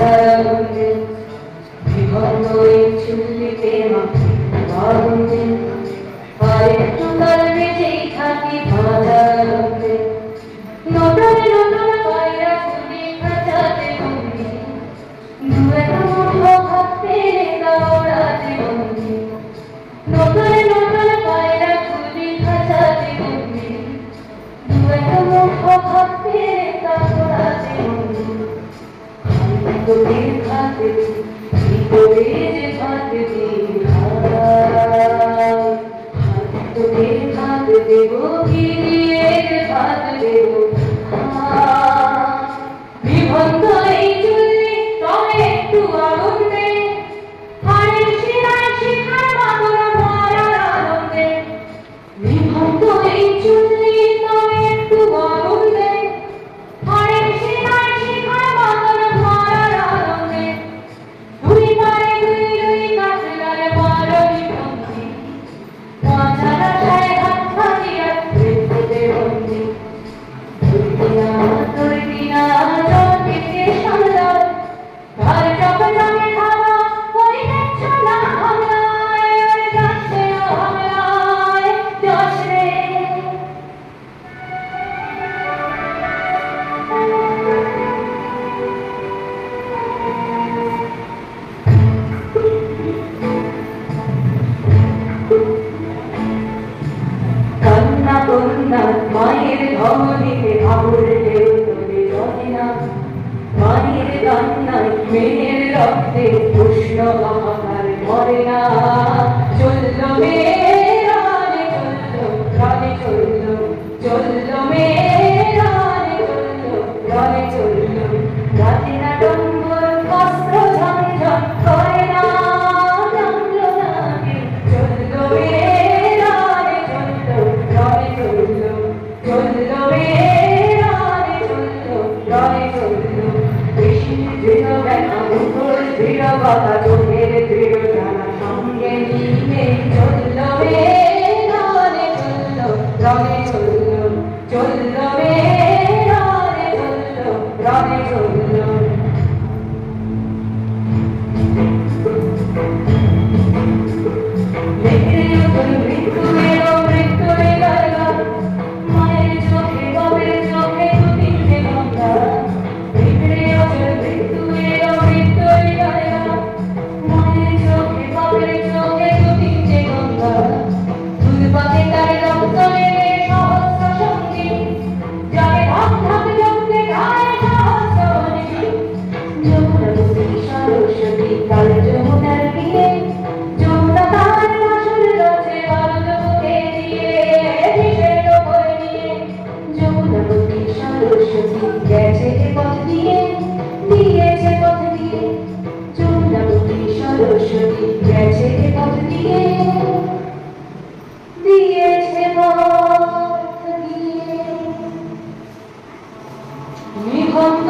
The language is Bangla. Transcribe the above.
ভাদারঙ্গে বিভন্ন এই চুল্লিতে মাখি ভাদঙ্গে আরেকটু কাল বেঁচেই থাকি ভাদারঙ্গে নতুন নতুন পায়রা ফুলে খাঁচাতে বন্দি দু এক মুঠো ভাত পেরে দৌড়াতে বন্দি নতুন নতুন পায়রা ফুলে খাঁচাতে বন্দি দু এক মুঠো ভাত পেরে দৌড়াতে বন্দি তোদের খাতে ভিতরে যে ভাত দিই তোদের ভাত দেব কি দিয়ে ভাত দেব বিভক্ত এই চুল্লি তবে একটু আগুন দে হাড়ের শিরায় শিখার বাবর মারার আনন্দে বিভক্ত এই চুল্লি তবে একটু আগুন দে হাড়ের শিরায় শিখার বাবর মারার আনন্দে দুই পারে দুই দুই কাঠলার মারবি পন্থী মাথার আশায় হাত ভাজিয়া বৃদ্ধতে বন্দি তুই বিনা জগতে সামলায় ঘর চপলামে খাওয়া ওই দেখছো না হামলায় যাচ্ছে হামলায় যাস রে কন্যা কন্যা মায়ের ধমনীতে আবুল ঢেউ তোলে জলে না মায়ের কান্নায় মেয়ের রক্তে উষ্ণ হাহাকার মরে না চলল মেয়েরানে চলল প্রাণে চলল চলল মেয়েরানে চলল প্রাণে চলল রাতে না ডম্বর অস্ত্র ঝঞ্ঝন করে না জানলো না কে চলল মেয়েরানে চলল প্রাণে চলল চলল মেয়েরানে চলল প্রাণে চলল দৃঢ় ব্যথা মুখর দৃঢ় কথা চোখের দৃঢ় জানা সঙ্গে নিয়ে চলল মেরানে চলল প্রাণে চলল চলল মেরানে চলল প্রাণে চলল মেঘের উপর মৃত্যু এলো মৃত্যু এলো মায়ের চোখে বাবের চোখে দু তিনটে গঙ্গা মায়ের চোখে বাপের চোখে দু তিনটে গঙ্গা দুধ পাতে তার রক্ত লেগে সহস্র সঙ্গী যাকে ধাপ ধাপ জমতে গায়ে সহস্র অনেকে যমুনাবতী সরস্বতী কাল যমুনার গিয়ে যমুনা তার মাসুল রচে বারুদ বুকে দিয়ে বিষের ওপর নিয়ে যমুনাবতী সরস্বতী গেছে পথ দিয়ে দিয়েছে পথ দিয়ে যমুনাবতী সরস্বতী গেছে পথ দিয়ে দিয়েছে পথ দিয়ে নিবন্ধ